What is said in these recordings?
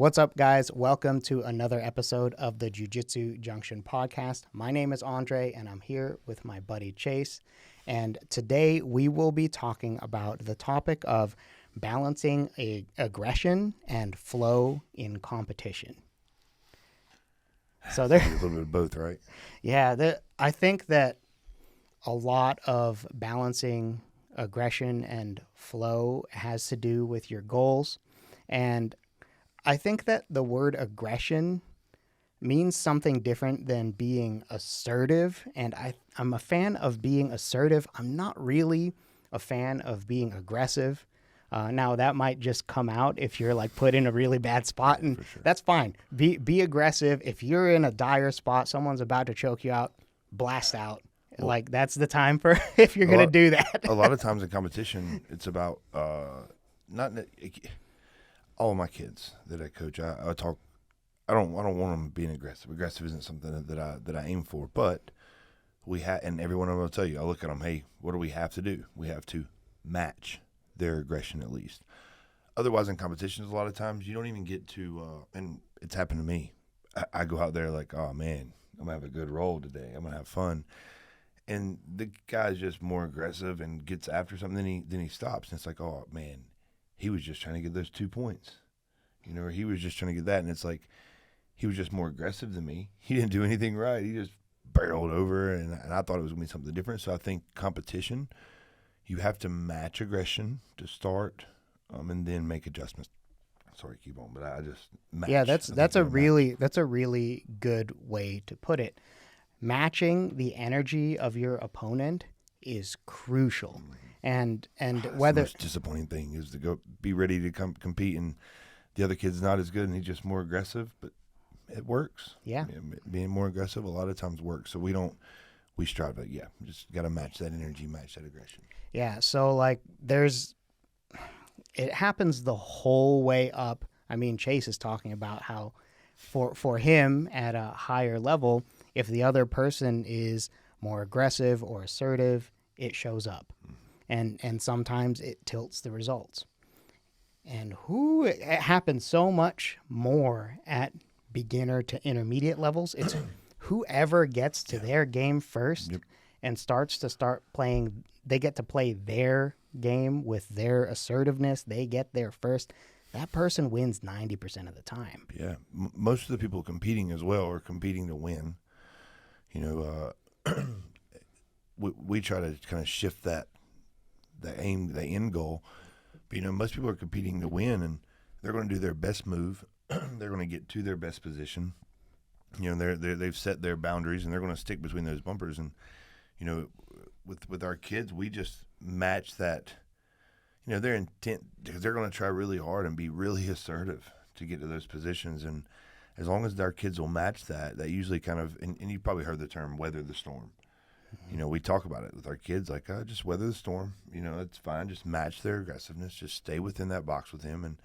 What's up, guys? Welcome to another episode of the Jiu Jitsu Junction podcast. My name is Andre, and I'm here with my buddy Chase. And today we will be talking about the topic of balancing aggression and flow in competition. So there, a little bit of both, right? yeah, I think that a lot of balancing aggression and flow has to do with your goals. And I think that the word aggression means something different than being assertive. And I'm a fan of being assertive. I'm not really a fan of being aggressive. Now, that might just come out if you're like put in a really bad spot, and sure. That's fine. Be aggressive. If you're in a dire spot, someone's about to choke you out, blast out. Well, like that's the time for if you're going to do that. A lot of times in competition, it's about all of my kids that I coach. I talk. I don't want them being aggressive. Aggressive isn't something that I aim for. But and every one of them will tell you. I look at them. Hey, what do we have to do? We have to match their aggression at least. Otherwise, in competitions, a lot of times you don't even get to. And it's happened to me. I go out there like, oh man, I'm gonna have a good roll today. I'm gonna have fun. And the guy's just more aggressive and gets after something, then he stops. And it's like, oh, man, he was just trying to get those 2 points. Or he was just trying to get that. And it's like he was just more aggressive than me. He didn't do anything right. He just barreled over, and I thought it was going to be something different. So I think competition, you have to match aggression to start and then make adjustments. Sorry, keep on, but I just match. Yeah, that's a really good way to put it. Matching the energy of your opponent is crucial, and whether the most disappointing thing is to go be ready to compete, and the other kid's not as good, and he's just more aggressive. But it works. Yeah, being more aggressive a lot of times works. So we strive, but just got to match that energy, match that aggression. Yeah, so like it happens the whole way up. I mean, Chase is talking about how for him at a higher level, if the other person is more aggressive or assertive, it shows up. And sometimes it tilts the results. And it happens so much more at beginner to intermediate levels. It's whoever gets to their game first and starts playing, they get to play their game with their assertiveness. They get there first. That person wins 90% of the time. Yeah. Most of the people competing as well are competing to win. We try to kind of shift the end goal. But, most people are competing to win, and they're going to do their best move. They're going to get to their best position. They've set their boundaries, and they're going to stick between those bumpers. And, with our kids, we just match that, their intent, because they're going to try really hard and be really assertive to get to those positions. And as long as our kids will match that usually kind of, and you probably heard the term weather the storm. We talk about it with our kids, like, just weather the storm. It's fine. Just match their aggressiveness. Just stay within that box with him. And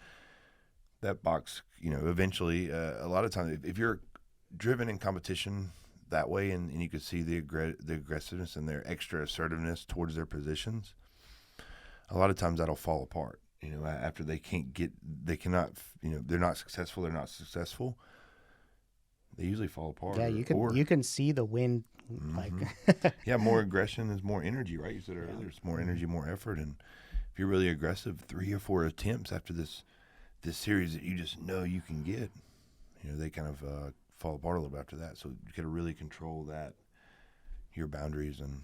that box, eventually, a lot of times, if you're driven in competition that way and you could see the aggressiveness and their extra assertiveness towards their positions, a lot of times that'll fall apart. After they're not successful, they usually fall apart. Yeah, you can see the wind. Yeah, more aggression is more energy, right? You said earlier, it's more energy, more effort. And if you're really aggressive, 3 or 4 attempts after this series that you just know you can get, they kind of fall apart a little bit after that. So you got to really control your boundaries and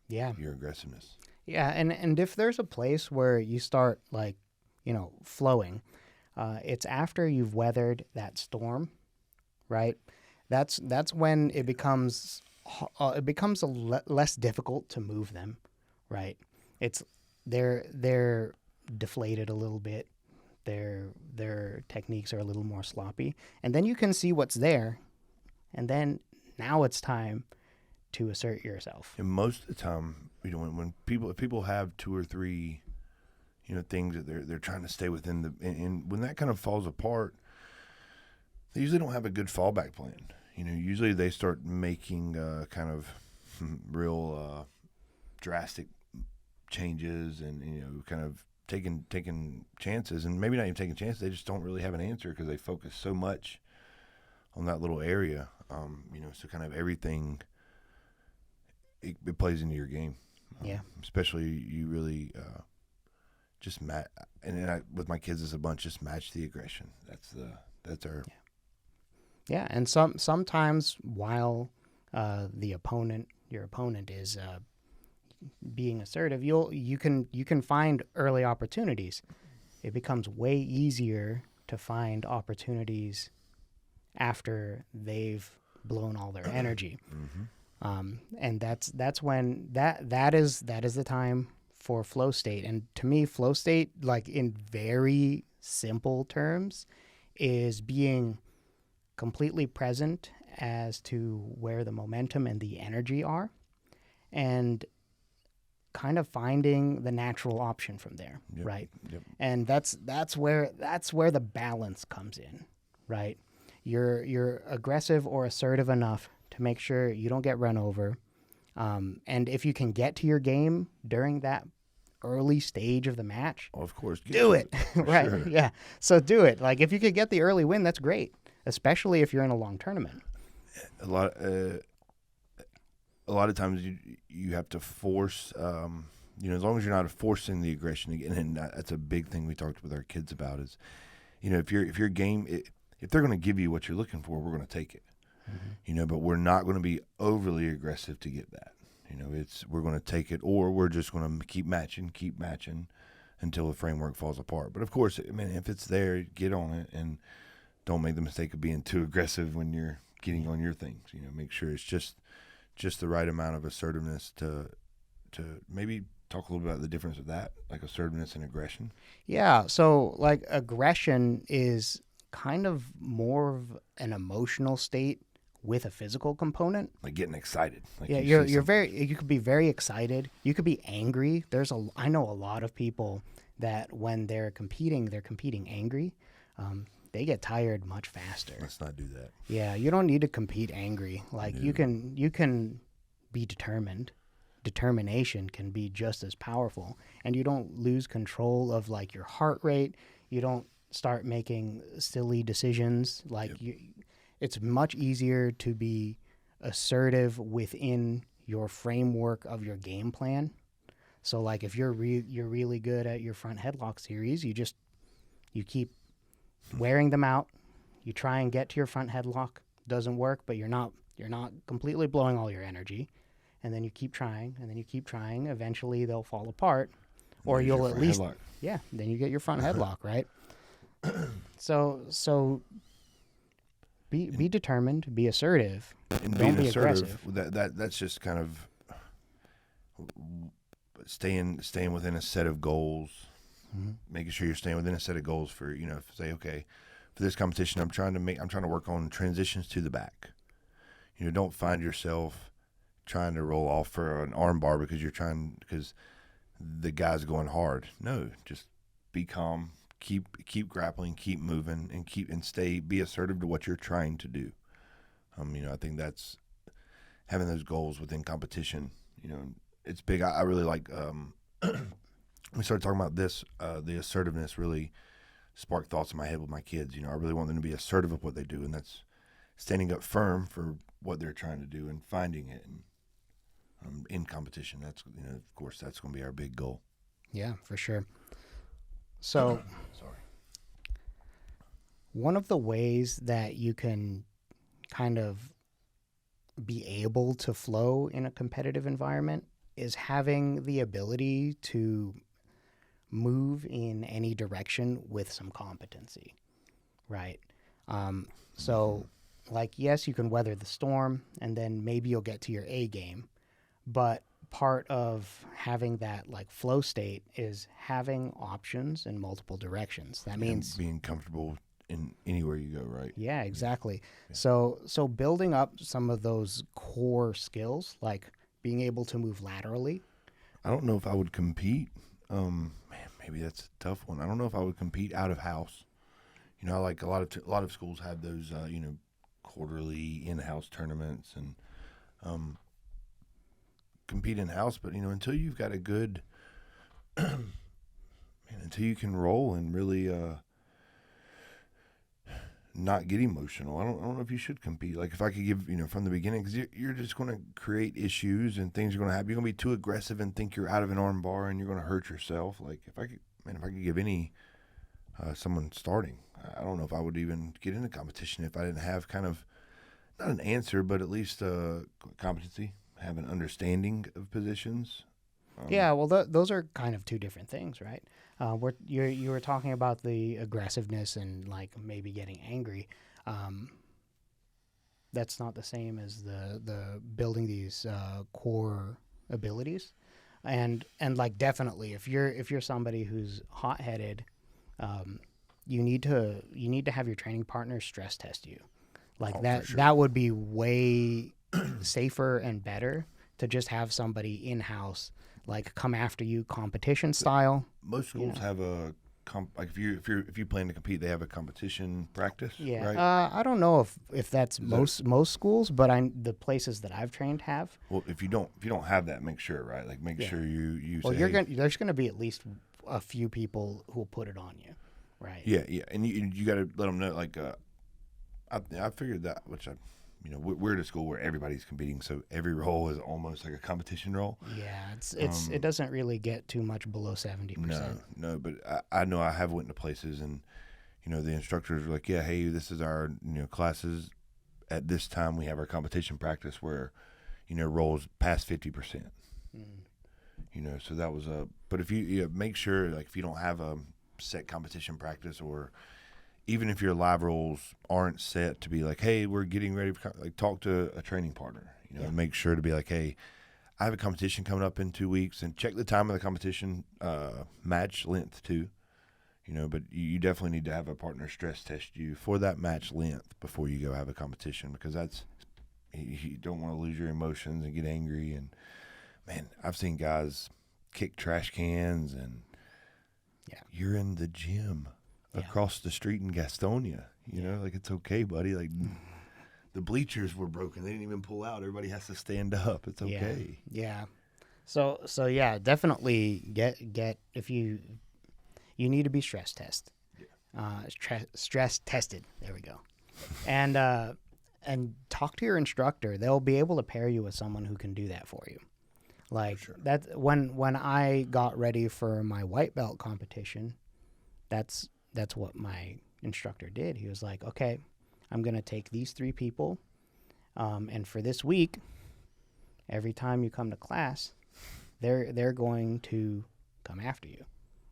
your aggressiveness. Yeah, and if there's a place where you start flowing, it's after you've weathered that storm, right? That's when it becomes less difficult to move them, right? They're deflated a little bit, their techniques are a little more sloppy, and then you can see what's there, and then now it's time to assert yourself. And most of the time, when people have 2 or 3, things that they're trying to stay within and when that kind of falls apart, they usually don't have a good fallback plan. Usually they start making kind of real drastic changes and kind of taking chances, and maybe not even taking chances. They just don't really have an answer because they focus so much on that little area. So kind of everything it plays into your game. Yeah. Especially you really just match, with my kids as a bunch, just match the aggression. That's our. Yeah, and sometimes while your opponent is being assertive, you can find early opportunities. It becomes way easier to find opportunities after they've blown all their energy. Mm-hmm. And that's when that is the time for flow state. And to me, flow state, like in very simple terms, is being completely present as to where the momentum and the energy are, and kind of finding the natural option from there. Yep. Right? Yep. And that's where the balance comes in, right? You're aggressive or assertive enough to make sure you don't get run over. And if you can get to your game during that early stage of the match, Of course, do it. Right. Sure. Yeah. So do it. Like if you could get the early win, that's great, especially if you're in a long tournament. A lot of times you have to force, as long as you're not forcing the aggression again, and that's a big thing we talked with our kids about is, if your game, if they're going to give you what you're looking for, we're going to take it. Mm-hmm. But we're not going to be overly aggressive to get that. We're going to take it, or we're just going to keep matching until the framework falls apart. But of course, if it's there, get on it and don't make the mistake of being too aggressive when you're getting on your things. Make sure it's just the right amount of assertiveness to maybe talk a little bit about the difference of that, like assertiveness and aggression. Yeah. So like aggression is kind of more of an emotional state with a physical component, like getting excited. Like you could be very excited. You could be angry. I know a lot of people that when they're competing angry. They get tired much faster. Let's not do that. Yeah, you don't need to compete angry. Like you can be determined. Determination can be just as powerful, and you don't lose control of like your heart rate. You don't start making silly decisions. Like it's much easier to be assertive within your framework of your game plan. So like if you're really good at your front headlock series, you keep wearing them out. You try and get to your front headlock. Doesn't work, but you're not completely blowing all your energy. And then you keep trying, and then you keep trying. Eventually they'll fall apart, or you'll at least headlock. Then you get your front headlock, right? So be determined, be assertive. And don't being be assertive, aggressive. that's just kind of staying within a set of goals. Mm-hmm. Making sure you're staying within a set of goals for, say, okay, for this competition, I'm trying to work on transitions to the back. Don't find yourself trying to roll off for an arm bar because the guy's going hard. No, just be calm, keep grappling, keep moving, and be assertive to what you're trying to do. I think that's having those goals within competition. It's big. I really like. We started talking about this. The assertiveness really sparked thoughts in my head with my kids. I really want them to be assertive of what they do, and that's standing up firm for what they're trying to do and finding it. And in competition, that's of course, that's going to be our big goal. Yeah, for sure. So, sorry. One of the ways that you can kind of be able to flow in a competitive environment is having the ability to move in any direction with some competency, right? So, like, yes, you can weather the storm, and then maybe you'll get to your A game, but part of having that like flow state is having options in multiple directions. That means being comfortable in anywhere you go, right? Yeah, exactly. Yeah. So building up some of those core skills, like being able to move laterally. I don't know if I would compete. Maybe that's a tough one. I don't know if I would compete out of house. Like a lot of schools have those, quarterly in-house tournaments and compete in-house. But until you've got a good, and until you can roll and really not get emotional. I don't know if you should compete. Like if I could give, from the beginning, because you're just going to create issues and things are going to happen. You're going to be too aggressive and think you're out of an arm bar and you're going to hurt yourself. Like if I could give any someone starting, I don't know if I would even get into competition if I didn't have kind of not an answer, but at least competency, have an understanding of positions. Yeah, well, those are kind of two different things, right? You were talking about the aggressiveness and like maybe getting angry. That's not the same as the building these core abilities, and like definitely if you're somebody who's hot headed, you need to have your training partner stress test you, like that. Sure. That would be way safer and better to just have somebody in house. Like come after you competition style. Most schools have a like if you plan to compete, they have a competition practice. Yeah, right? I don't know if that's most schools, but the places that I've trained have. Well, if you don't have that, make sure, right? Like make sure you. Well, say, there's gonna be at least a few people who'll put it on you, right? Yeah, and you got to let them know. Like I figured that, which we're at a school where everybody's competing, so every role is almost like a competition role. Yeah, it doesn't really get too much below 70%. No, but I know I have went to places and the instructors are like, yeah, hey, this is our classes at this time we have our competition practice where roles past 50%. So that was but if you make sure like if you don't have a set competition practice or even if your live roles aren't set to be like, hey, we're getting ready for like talk to a training partner, and make sure to be like, hey, I have a competition coming up in 2 weeks and check the time of the competition match length too, but you definitely need to have a partner stress test you for that match length before you go have a competition because you don't want to lose your emotions and get angry. And man, I've seen guys kick trash cans and you're in the gym across the street in Gastonia, like it's okay, buddy. Like the bleachers were broken. They didn't even pull out. Everybody has to stand up. It's okay. Yeah. So yeah, definitely get if you need to be stress tested. Stress tested. There we go. And talk to your instructor. They'll be able to pair you with someone who can do that for you. Like that when I got ready for my white belt competition, that's what my instructor did. He was like, okay, I'm going to take these 3 people. And for this week, every time you come to class, they're going to come after you.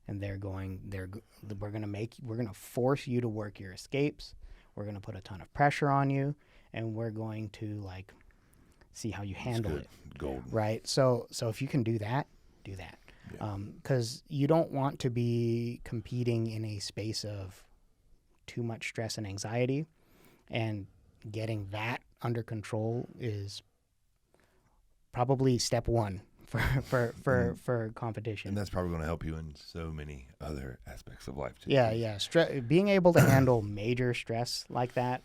And we're going to force you to work your escapes. We're going to put a ton of pressure on you and we're going to like see how you handle it. Gold. Right. So if you can do that, do that. Because you don't want to be competing in a space of too much stress and anxiety, and getting that under control is probably step 1 for competition. And that's probably going to help you in so many other aspects of life too. Yeah. Being able to handle major stress like that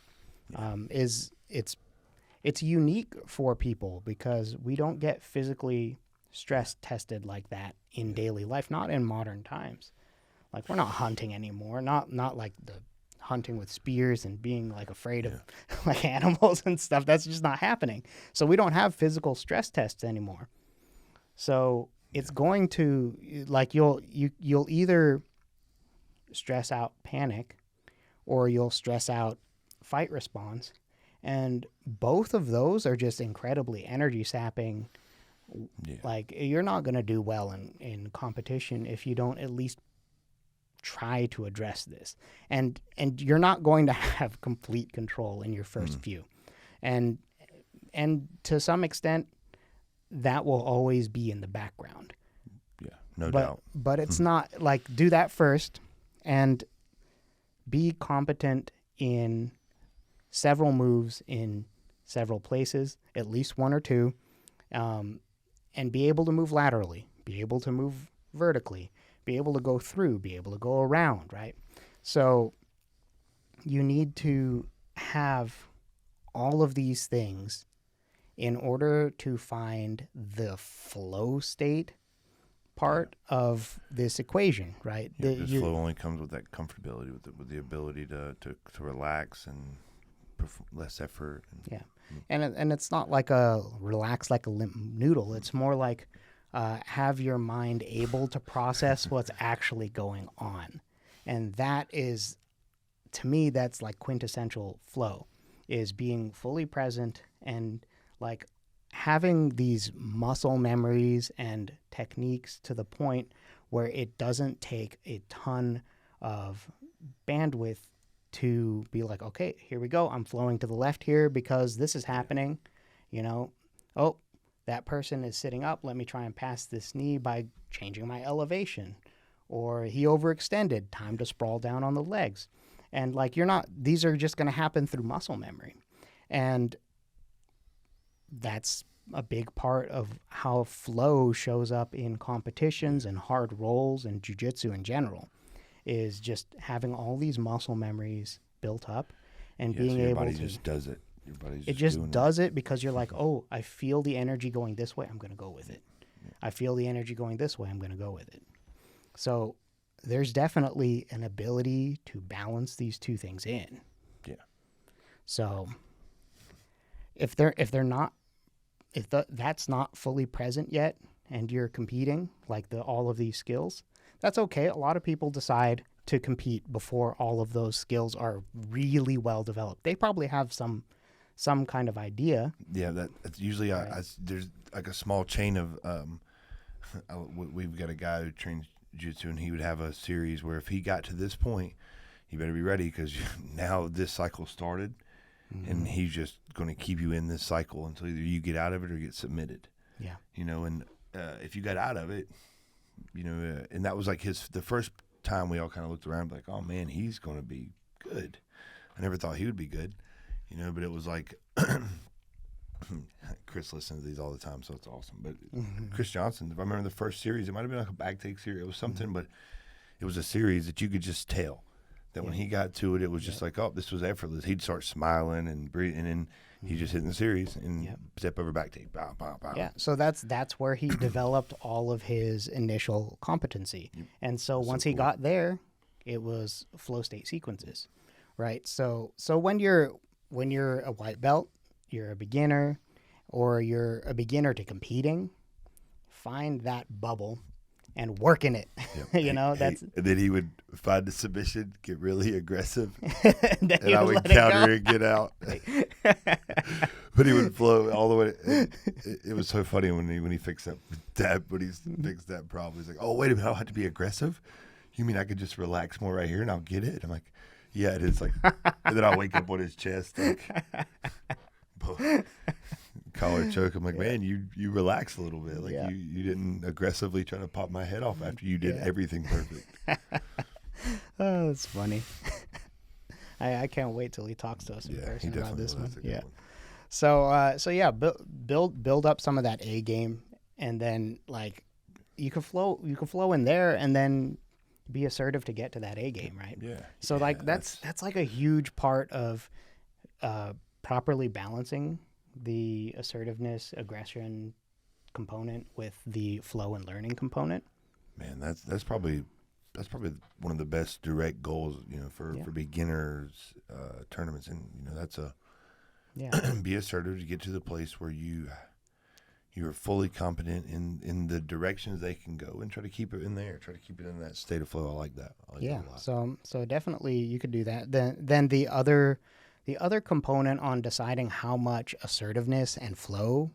it's unique for people because we don't get physically stress tested like that in daily life, not in modern times. Like we're not hunting anymore, not like the hunting with spears and being like afraid of like animals and stuff. That's just not happening. So we don't have physical stress tests anymore. So it's going to like you'll either stress out panic or you'll stress out fight response, and both of those are just incredibly energy sapping. Like you're not going to do well in competition if you don't at least try to address this, and you're not going to have complete control in your first few, and to some extent that will always be in the background. No doubt. But it's not like do that first and be competent in several moves in several places, at least 1 or 2. And be able to move laterally, be able to move vertically, be able to go through, be able to go around, right? So you need to have all of these things in order to find the flow state part of this equation, right? Yeah, this flow only comes with that comfortability, with the ability to relax and less effort. Yeah, and it's not like a relax like a limp noodle. It's more like have your mind able to process what's actually going on, and that is, to me, that's like quintessential flow, is being fully present and like having these muscle memories and techniques to the point where it doesn't take a ton of bandwidth to be like, okay, here we go. I'm flowing to the left here because this is happening. You know, oh, that person is sitting up. Let me try and pass this knee by changing my elevation. Or he overextended. Time to sprawl down on the legs. And like, these are just going to happen through muscle memory. And that's a big part of how flow shows up in competitions and hard rolls and jiu-jitsu in general, is just having all these muscle memories built up and being able to. Your body just does it. Your body just does it because you're like, oh, I feel the energy going this way. I'm going to go with it. Yeah. I feel the energy going this way. I'm going to go with it. So there's definitely an ability to balance these two things in. Yeah. So if that's not fully present yet and you're competing like all of these skills, that's okay. A lot of people decide to compete before all of those skills are really well developed. They probably have some kind of idea. Yeah, that's usually right. There's like a small chain of we've got a guy who trains jiu-jitsu, and he would have a series where if he got to this point, you better be ready because now this cycle started, and he's just going to keep you in this cycle until either you get out of it or get submitted. Yeah, and if you got out of it, and that was like the first time we all kind of looked around like, oh man, he's going to be good. I never thought he would be good, but it was like Chris listens to these all the time, so it's awesome. But Chris Johnson, if I remember the first series, it might have been like a back take series. It was something, but it was a series that you could just tell that when he got to it, it was just like, oh, this was effortless. He'd start smiling and breathing, and he just hit in the series and step over back take. Bow, bow, bow. Yeah, so that's where he developed all of his initial competency. And so once he got there, it was flow state sequences, right? So when you're a white belt, you're a beginner, or you're a beginner to competing, find that bubble and work in it. Yep. And then he would find the submission, get really aggressive, and I would counter and get out. But he would flow all the way. It was so funny when he fixed that. When he fixed that problem, he's like, "Oh, wait a minute, I don't have to be aggressive. You mean I could just relax more right here and I'll get it?" And I'm like, "Yeah, it is." Like, and then I wake up on his chest, like, collar choke. I'm like, man, you relax a little bit. Like you didn't aggressively try to pop my head off after you did everything perfect. Oh, that's funny. I can't wait till he talks to us in person about this one. Yeah. One. So build up some of that A game, and then like you can flow in there, and then be assertive to get to that A game, right? Yeah. So like that's like a huge part of properly balancing the assertiveness, aggression component with the flow and learning component. Man, that's probably one of the best direct goals, for beginners tournaments, and that's be assertive to get to the place where you are fully competent in the directions they can go, and try to keep it in there. Try to keep it in that state of flow. I like that. That a lot. So definitely you could do that. Then the other component on deciding how much assertiveness and flow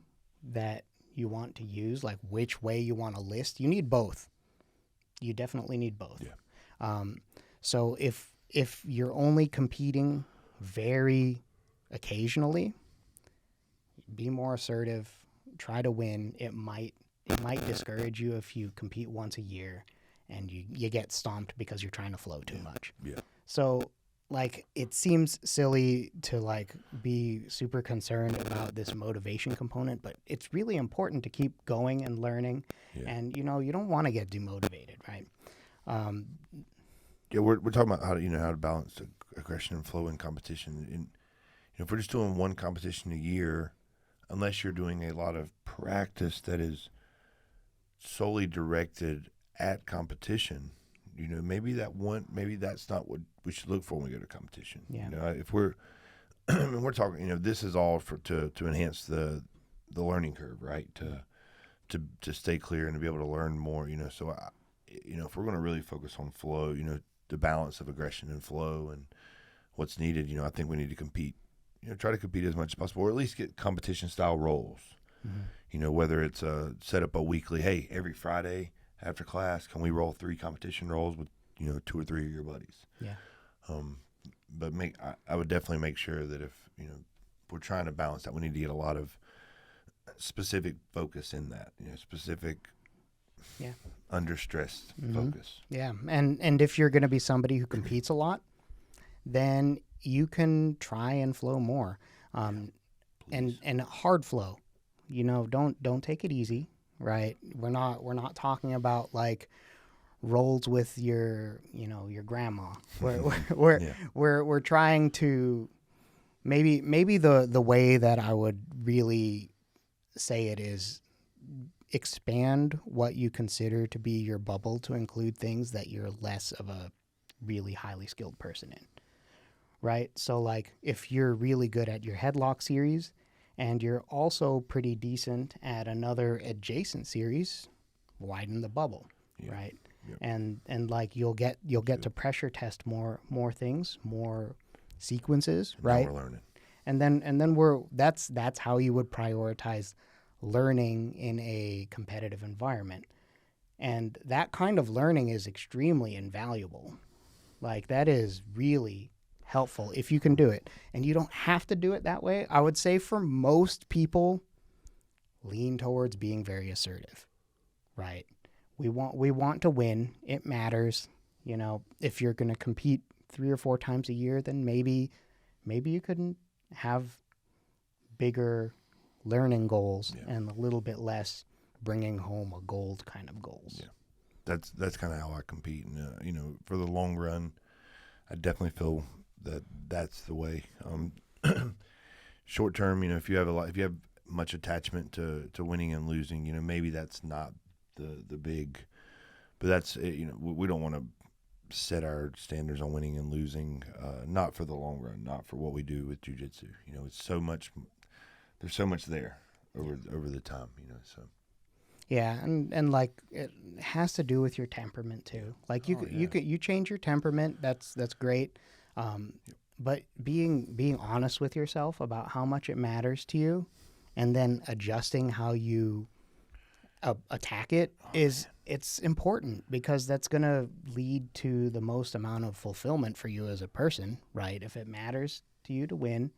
that you want to use, like which way you want to list, you need both. You definitely need both. Yeah. So if you're only competing very occasionally, be more assertive. Try to win. It might discourage you if you compete once a year and you get stomped because you're trying to flow too much. Yeah. So like it seems silly to like be super concerned about this motivation component, but it's really important to keep going and learning. Yeah. And you don't want to get demotivated, right? We're talking about how to balance aggression and flow in competition. And if we're just doing one competition a year, unless you're doing a lot of practice that is solely directed at competition, maybe that's not what we should look for when we go to competition. Yeah. If we're we're talking, this is all to enhance the learning curve, right? To stay clear and to be able to learn more. So if we're going to really focus on flow, the balance of aggression and flow and what's needed, I think we need to compete. Try to compete as much as possible, or at least get competition style roles. Mm-hmm. Whether it's set up a weekly, hey, every Friday after class, can we roll 3 competition roles with 2 or 3 of your buddies? Yeah. But I would definitely make sure that if we're trying to balance that, we need to get a lot of specific focus in that, specific, under stress focus. Yeah, and if you're going to be somebody who competes a lot, then you can try and flow more, and hard flow. Don't take it easy, right? We're not talking about like rolls with your grandma. We're trying to maybe the way that I would really say it is expand what you consider to be your bubble to include things that you're less of a really highly skilled person in, right? So like if you're really good at your headlock series and you're also pretty decent at another adjacent series, widen the bubble, right? Yep. And like you'll get to pressure test more things, more sequences, and right? Now we're learning. And then that's how you would prioritize learning in a competitive environment. And that kind of learning is extremely invaluable. Like that is really helpful if you can do it. And you don't have to do it that way. I would say for most people, lean towards being very assertive, right? We want to win. It matters. If you're going to compete 3 or 4 times a year, then maybe you couldn't have bigger learning goals and a little bit less bringing home a gold kind of goals. Yeah, that's kind of how I compete. And for the long run, I definitely feel that that's the way. Short term, if you have much attachment to winning and losing, maybe that's not the big. But that's we don't want to set our standards on winning and losing, not for the long run, not for what we do with jiu-jitsu. It's so much. There's so much there over the time. So. Yeah, and like it has to do with your temperament too. Like you change your temperament. That's great. But being honest with yourself about how much it matters to you, and then adjusting how you attack it it's important, because that's going to lead to the most amount of fulfillment for you as a person, right? If it matters to you to win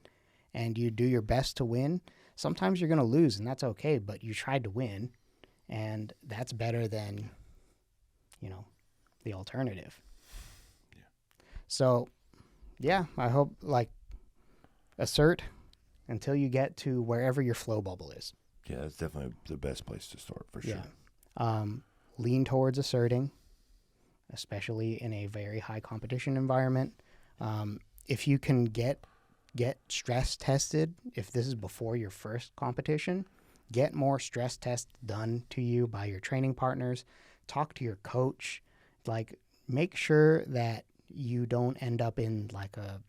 and you do your best to win, sometimes you're going to lose and that's okay, but you tried to win, and that's better than the alternative. So I hope assert until you get to wherever your flow bubble is. Yeah, that's definitely the best place to start for sure. Lean towards asserting, especially in a very high competition environment. If you can get stress tested, if this is before your first competition, get more stress tests done to you by your training partners. Talk to your coach. Make sure that you don't end up in like a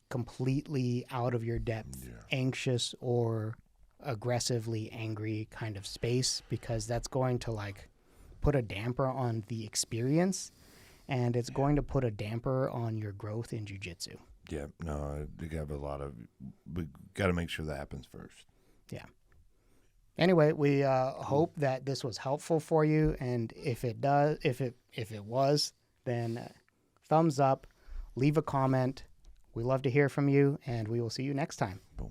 completely out of your depth, anxious or aggressively angry kind of space, because that's going to put a damper on the experience, and it's going to put a damper on your growth in jiu-jitsu. Yeah, no, we got to make sure that happens first. Yeah. Anyway, we hope that this was helpful for you, and if it was, then thumbs up, leave a comment. We love to hear from you, and we will see you next time. Boom.